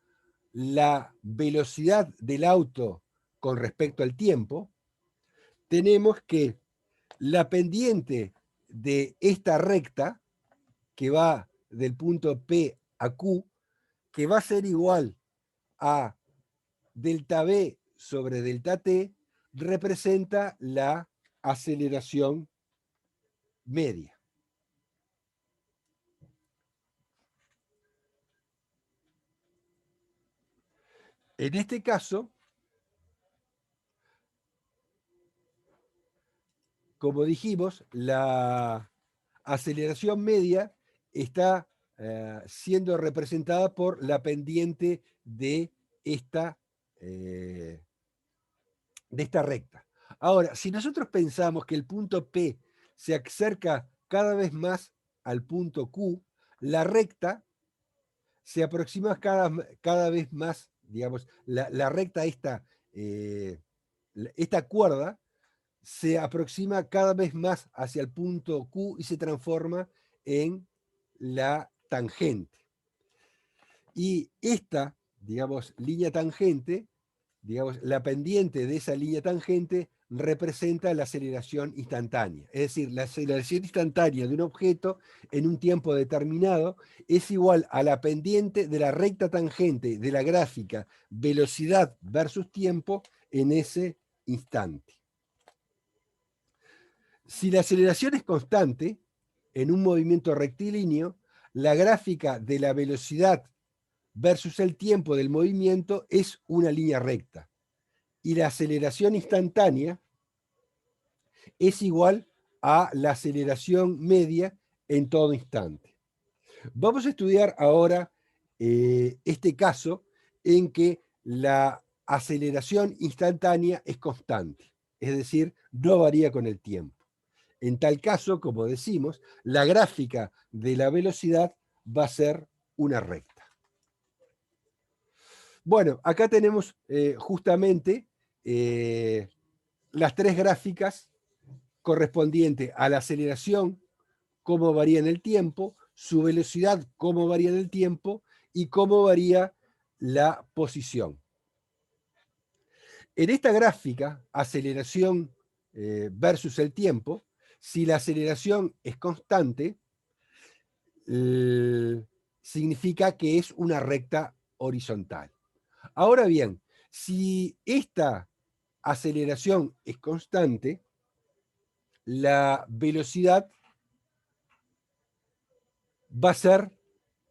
la velocidad del auto con respecto al tiempo. Tenemos que la pendiente de esta recta, que va del punto P a Q, que va a ser igual a delta V sobre delta T, representa la aceleración media. En este caso, como dijimos, la aceleración media está siendo representada por la pendiente de esta recta. Ahora, si nosotros pensamos que el punto P se acerca cada vez más al punto Q, la recta se aproxima cada vez más, digamos, la recta esta cuerda se aproxima cada vez más hacia el punto Q y se transforma en la tangente. Y esta, digamos, línea tangente, digamos, la pendiente de esa línea tangente representa la aceleración instantánea. Es decir, la aceleración instantánea de un objeto en un tiempo determinado es igual a la pendiente de la recta tangente de la gráfica velocidad versus tiempo en ese instante. Si la aceleración es constante en un movimiento rectilíneo, la gráfica de la velocidad versus el tiempo del movimiento es una línea recta. Y la aceleración instantánea es igual a la aceleración media en todo instante. Vamos a estudiar ahora este caso en que la aceleración instantánea es constante, es decir, no varía con el tiempo. En tal caso, como decimos, la gráfica de la velocidad va a ser una recta. Bueno, acá tenemos justamente las tres gráficas correspondientes a la aceleración, cómo varía en el tiempo, su velocidad, cómo varía en el tiempo, y cómo varía la posición. En esta gráfica, aceleración versus el tiempo, si la aceleración es constante, significa que es una recta horizontal. Ahora bien, si esta aceleración es constante, la velocidad va a ser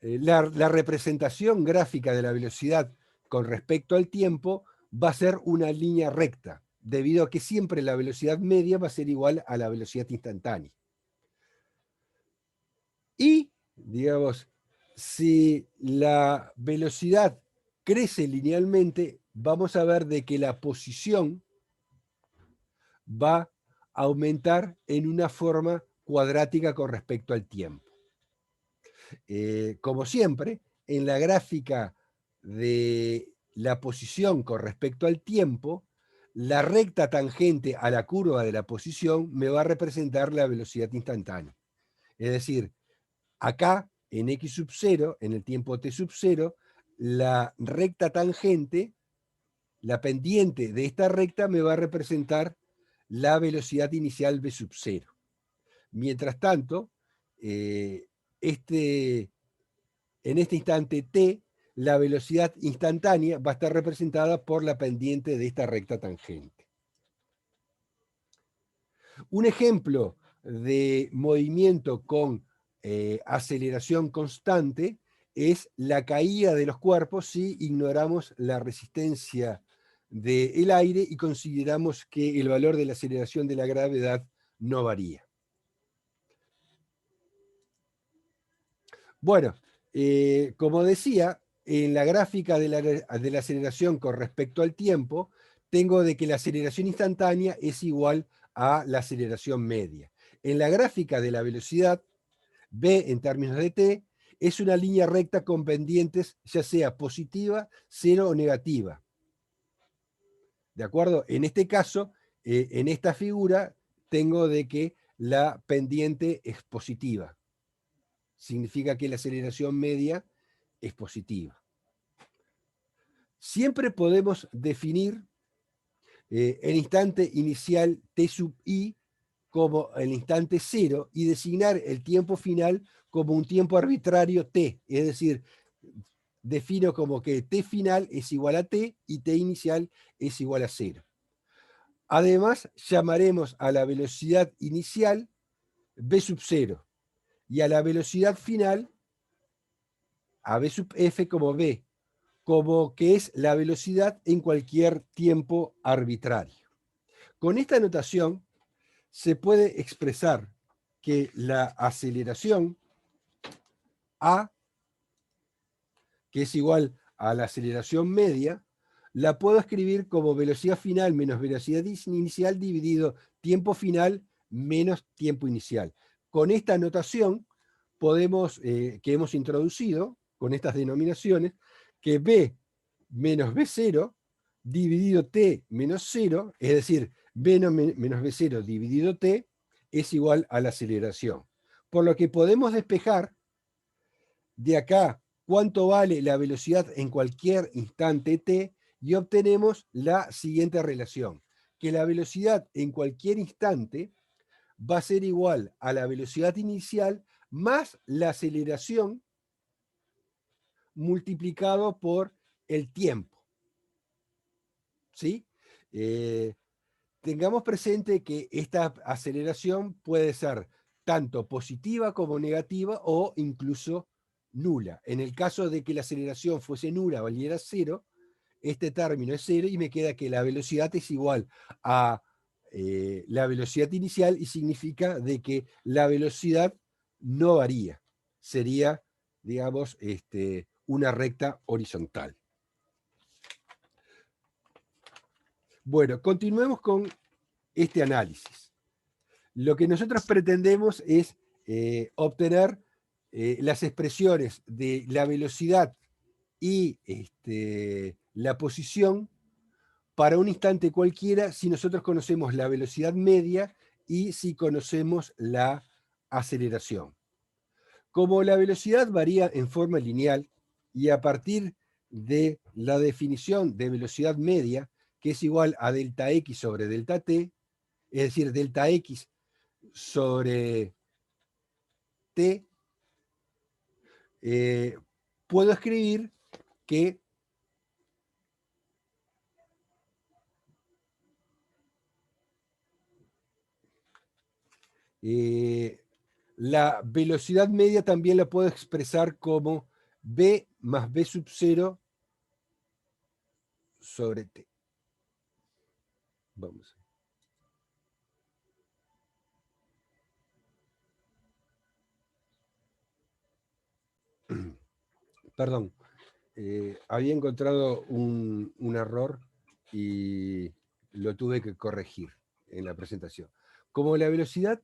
la representación gráfica de la velocidad con respecto al tiempo va a ser una línea recta, debido a que siempre la velocidad media va a ser igual a la velocidad instantánea. Y, digamos, si la velocidad crece linealmente, vamos a ver de que la posición va a aumentar en una forma cuadrática con respecto al tiempo. Como siempre, en la gráfica de la posición con respecto al tiempo, la recta tangente a la curva de la posición me va a representar la velocidad instantánea. Es decir, acá en x sub 0, en el tiempo t sub 0, la recta tangente, la pendiente de esta recta me va a representar la velocidad inicial v sub 0. Mientras tanto, en este instante t, la velocidad instantánea va a estar representada por la pendiente de esta recta tangente. Un ejemplo de movimiento con aceleración constante es la caída de los cuerpos si ignoramos la resistencia del aire y consideramos que el valor de la aceleración de la gravedad no varía. Bueno, como decía, en la gráfica de la aceleración con respecto al tiempo, tengo de que la aceleración instantánea es igual a la aceleración media. En la gráfica de la velocidad, v en términos de t, es una línea recta con pendientes, ya sea positiva, cero o negativa. ¿De acuerdo? En este caso, en esta figura, tengo de que la pendiente es positiva. Significa que la aceleración media es positiva. Siempre podemos definir el instante inicial t sub i como el instante cero y designar el tiempo final como un tiempo arbitrario t, es decir, defino como que t final es igual a t y t inicial es igual a 0. Además, llamaremos a la velocidad inicial v sub 0 y a la velocidad final a v sub f como v, como que es la velocidad en cualquier tiempo arbitrario. Con esta notación se puede expresar que la aceleración A, que es igual a la aceleración media, la puedo escribir como velocidad final menos velocidad inicial dividido tiempo final menos tiempo inicial. Con esta notación podemos, que hemos introducido, con estas denominaciones, que B menos B0 dividido T menos 0, es decir, B menos B0 dividido T, es igual a la aceleración. Por lo que podemos despejar de acá cuánto vale la velocidad en cualquier instante t y obtenemos la siguiente relación, que la velocidad en cualquier instante va a ser igual a la velocidad inicial más la aceleración multiplicado por el tiempo. ¿Sí? Tengamos presente que esta aceleración puede ser tanto positiva como negativa o incluso nula. En el caso de que la aceleración fuese nula, valiera 0, este término es 0 y me queda que la velocidad es igual a la velocidad inicial y significa de que la velocidad no varía. Sería, digamos, una recta horizontal. Bueno, continuemos con este análisis. Lo que nosotros pretendemos es obtener las expresiones de la velocidad y la posición para un instante cualquiera si nosotros conocemos la velocidad media y si conocemos la aceleración. Como la velocidad varía en forma lineal y a partir de la definición de velocidad media, que es igual a delta x sobre delta t, es decir, delta x sobre t, puedo escribir que la velocidad media también la puedo expresar como b más b sub 0 sobre t. Vamos. Perdón, había encontrado un error y lo tuve que corregir en la presentación. Como la velocidad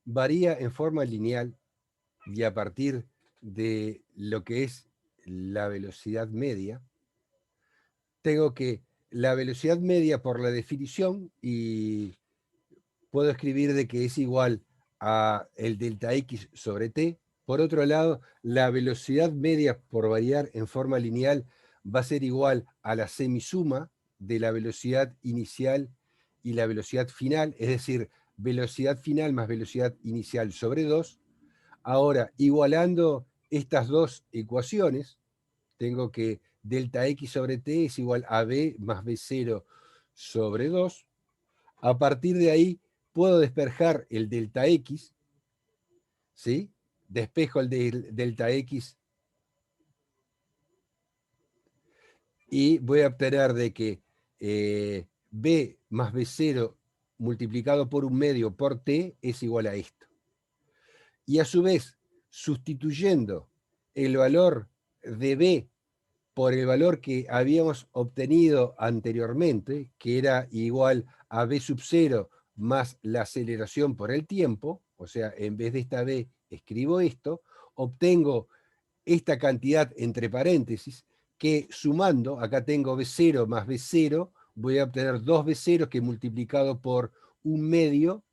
varía en forma lineal y a partir de lo que es la velocidad media, tengo que la velocidad media por la definición y puedo escribir de que es igual a el delta x sobre t. Por otro lado, la velocidad media por variar en forma lineal va a ser igual a la semisuma de la velocidad inicial y la velocidad final, es decir, velocidad final más velocidad inicial sobre 2. Ahora, igualando estas dos ecuaciones, tengo que delta x sobre t es igual a b más b0 sobre 2. A partir de ahí puedo despejar el delta x, ¿sí? Despejo el delta x y voy a obtener de que b más b0 multiplicado por un medio por t es igual a esto. Y a su vez, sustituyendo el valor de b por el valor que habíamos obtenido anteriormente, que era igual a b sub 0 más la aceleración por el tiempo, o sea, en vez de esta b escribo esto, obtengo esta cantidad entre paréntesis, que sumando, acá tengo b0 más b0, voy a obtener 2b0 que multiplicado por un medio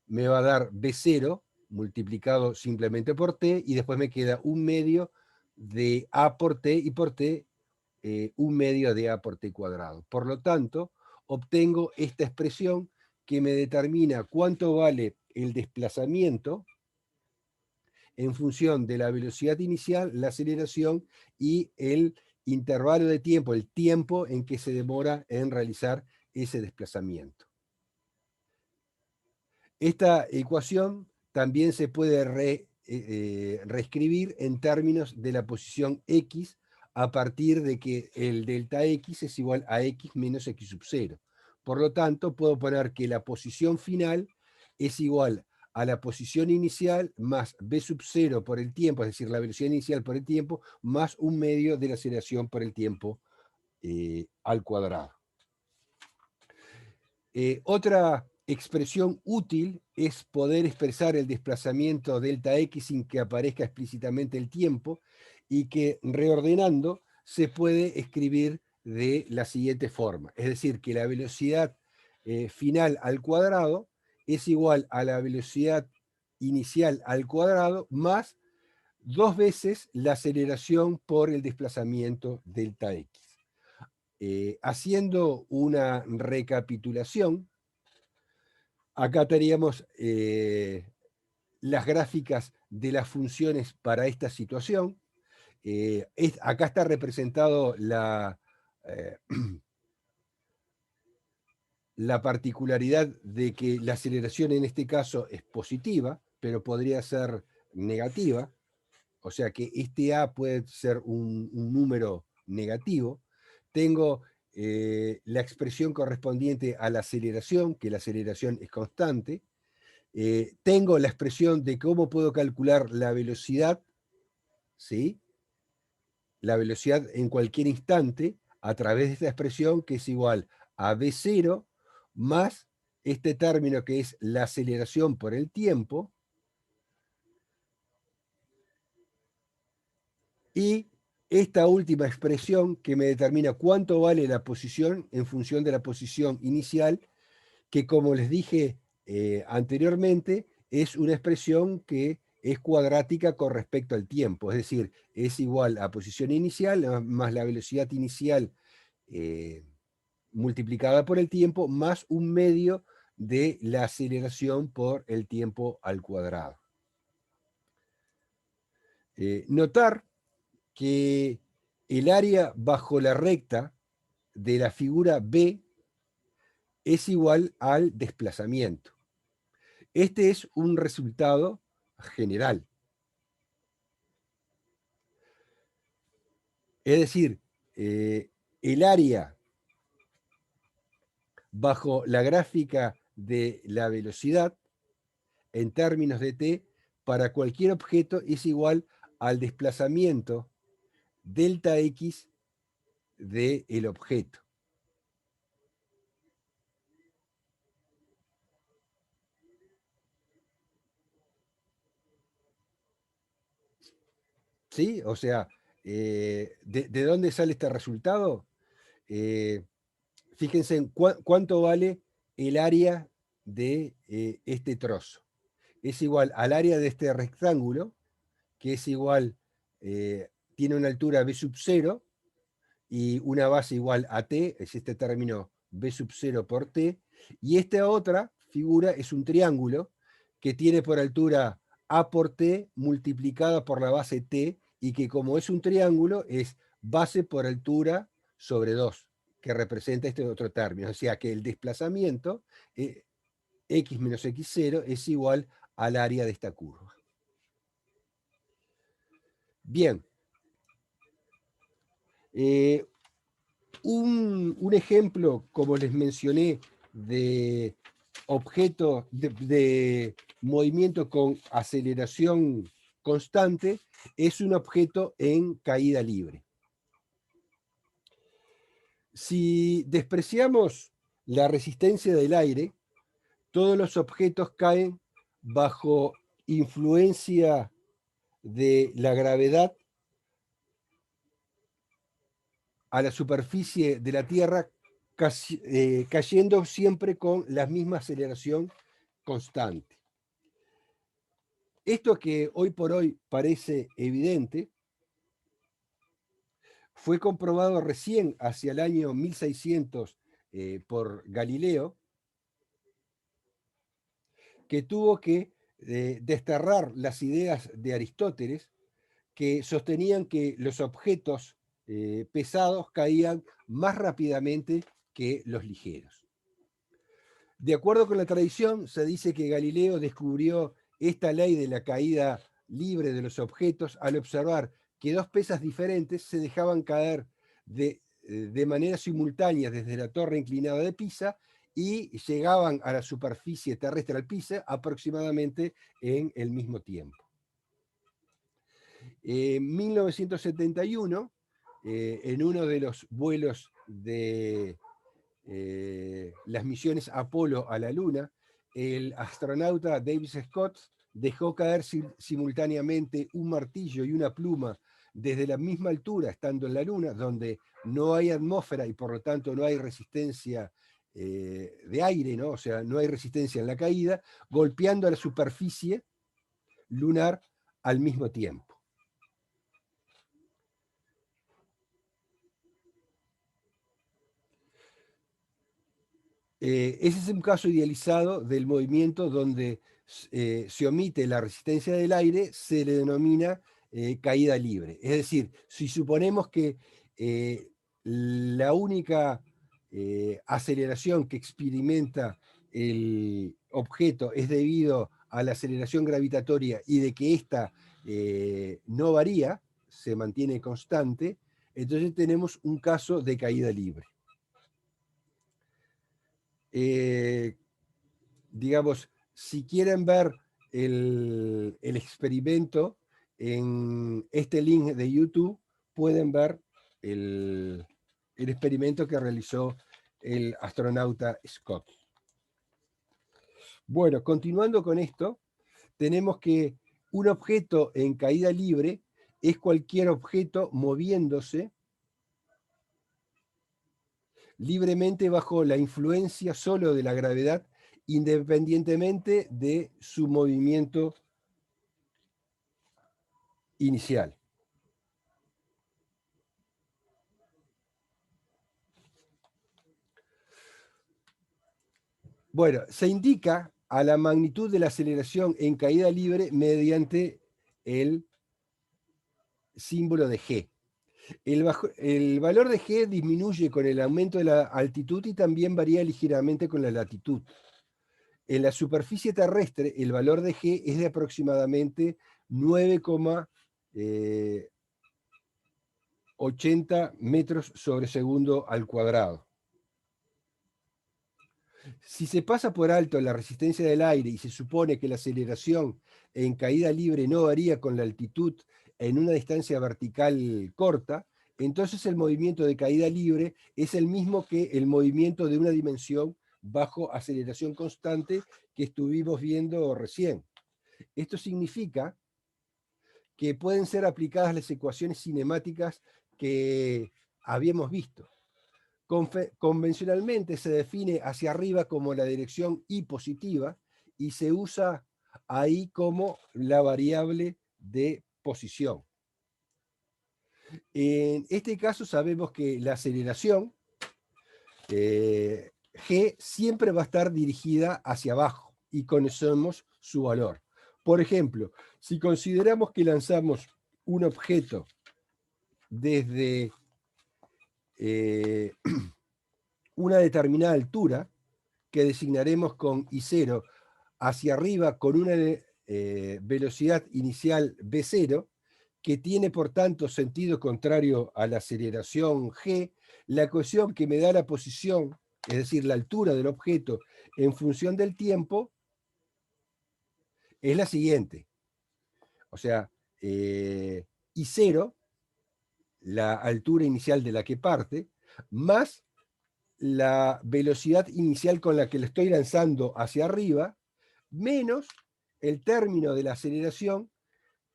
me va a dar b0 multiplicado simplemente por t, y después me queda un medio de a por t, y por t un medio de a por t cuadrado. Por lo tanto, obtengo esta expresión que me determina cuánto vale el desplazamiento en función de la velocidad inicial, la aceleración y el intervalo de tiempo, el tiempo en que se demora en realizar ese desplazamiento. Esta ecuación también se puede reescribir en términos de la posición x a partir de que el delta x es igual a x menos x sub 0. Por lo tanto, puedo poner que la posición final es igual a la posición inicial más b sub 0 por el tiempo, es decir, la velocidad inicial por el tiempo, más un medio de la aceleración por el tiempo al cuadrado. Otra expresión útil es poder expresar el desplazamiento delta x sin que aparezca explícitamente el tiempo, y que reordenando se puede escribir de la siguiente forma. Es decir, que la velocidad final al cuadrado es igual a la velocidad inicial al cuadrado más 2 veces la aceleración por el desplazamiento delta x. Haciendo una recapitulación, acá teníamos las gráficas de las funciones para esta situación. Acá está representado eh, la particularidad de que la aceleración en este caso es positiva, pero podría ser negativa, o sea que este A puede ser un número negativo. Tengo la expresión correspondiente a la aceleración, que la aceleración es constante. Tengo la expresión de cómo puedo calcular la velocidad, ¿sí? La velocidad en cualquier instante a través de esta expresión, que es igual a v0 más este término que es la aceleración por el tiempo, y esta última expresión que me determina cuánto vale la posición en función de la posición inicial, que como les dije anteriormente, es una expresión que es cuadrática con respecto al tiempo, es decir, es igual a posición inicial más la velocidad inicial multiplicada por el tiempo, más un medio de la aceleración por el tiempo al cuadrado. Notar que el área bajo la recta de la figura B es igual al desplazamiento. Este es un resultado general. Es decir, el área bajo la gráfica de la velocidad en términos de t para cualquier objeto es igual al desplazamiento delta x del objeto. ¿Sí? O sea, ¿de dónde sale este resultado? Fíjense en cuánto vale el área de este trozo. Es igual al área de este rectángulo, que es igual, tiene una altura b sub 0 y una base igual a t, es este término b sub 0 por t, y esta otra figura es un triángulo que tiene por altura a por t multiplicada por la base t, y que como es un triángulo es base por altura sobre 2, que representa este otro término. O sea que el desplazamiento x menos x0 es igual al área de esta curva. Bien. Un ejemplo, como les mencioné, de objeto de movimiento con aceleración constante es un objeto en caída libre. Si despreciamos la resistencia del aire, todos los objetos caen bajo influencia de la gravedad a la superficie de la Tierra, cayendo siempre con la misma aceleración constante. Esto que hoy por hoy parece evidente, fue comprobado recién hacia el año 1600 por Galileo, que tuvo que desterrar las ideas de Aristóteles, que sostenían que los objetos pesados caían más rápidamente que los ligeros. De acuerdo con la tradición, se dice que Galileo descubrió esta ley de la caída libre de los objetos al observar que dos pesas diferentes se dejaban caer de manera simultánea desde la torre inclinada de Pisa y llegaban a la superficie terrestre al Pisa aproximadamente en el mismo tiempo. En 1971, en uno de los vuelos de las misiones Apolo a la Luna, el astronauta Davis Scott dejó caer simultáneamente un martillo y una pluma desde la misma altura, estando en la Luna, donde no hay atmósfera y por lo tanto no hay resistencia de aire, ¿no? O sea, no hay resistencia en la caída, golpeando a la superficie lunar al mismo tiempo. Ese es un caso idealizado del movimiento donde se omite la resistencia del aire, se le denomina caída libre. Es decir, si suponemos que la única aceleración que experimenta el objeto es debido a la aceleración gravitatoria y de que ésta no varía, se mantiene constante, entonces tenemos un caso de caída libre. digamos, si quieren ver el experimento, en este link de YouTube pueden ver el experimento que realizó el astronauta Scott. Bueno, continuando con esto, tenemos que un objeto en caída libre es cualquier objeto moviéndose libremente bajo la influencia solo de la gravedad, independientemente de su movimiento inicial. Bueno, se indica a la magnitud de la aceleración en caída libre mediante el símbolo de G. El valor de G disminuye con el aumento de la altitud y también varía ligeramente con la latitud. En la superficie terrestre, el valor de G es de aproximadamente 9,80 metros sobre segundo al cuadrado. Si se pasa por alto la resistencia del aire y se supone que la aceleración en caída libre no varía con la altitud en una distancia vertical corta, entonces el movimiento de caída libre es el mismo que el movimiento de una dimensión bajo aceleración constante que estuvimos viendo recién. Esto significa que pueden ser aplicadas las ecuaciones cinemáticas que habíamos visto. Convencionalmente se define hacia arriba como la dirección y positiva y se usa ahí como la variable de posición. En este caso sabemos que la aceleración G siempre va a estar dirigida hacia abajo y conocemos su valor. Por ejemplo, si consideramos que lanzamos un objeto desde una determinada altura, que designaremos con I0, hacia arriba con una velocidad inicial V0, que tiene por tanto sentido contrario a la aceleración G, la ecuación que me da la posición, es decir, la altura del objeto en función del tiempo, es la siguiente. O sea, I0, la altura inicial de la que parte, más la velocidad inicial con la que le estoy lanzando hacia arriba, menos el término de la aceleración,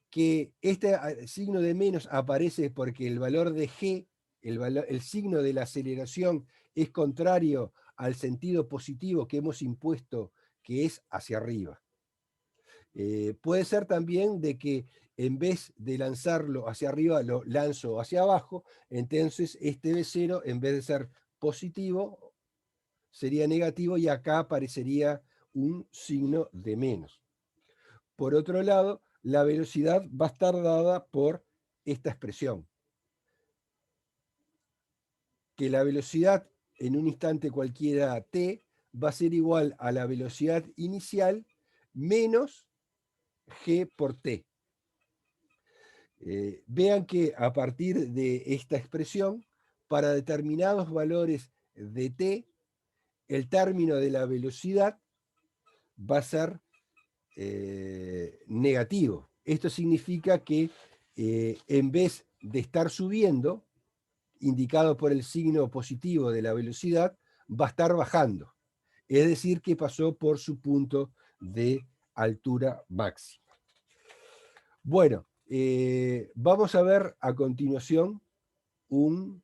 que este signo de menos aparece porque el valor de G, el signo de la aceleración, es contrario al sentido positivo que hemos impuesto, que es hacia arriba. Puede ser también de que en vez de lanzarlo hacia arriba, lo lanzo hacia abajo, entonces este V0, en vez de ser positivo, sería negativo y acá aparecería un signo de menos. Por otro lado, la velocidad va a estar dada por esta expresión, que la velocidad en un instante cualquiera t va a ser igual a la velocidad inicial menos g por t. Vean que a partir de esta expresión, para determinados valores de t, el término de la velocidad va a ser negativo. Esto significa que en vez de estar subiendo, indicado por el signo positivo de la velocidad, va a estar bajando. Es decir, que pasó por su punto de altura máxima. Bueno, vamos a ver a continuación un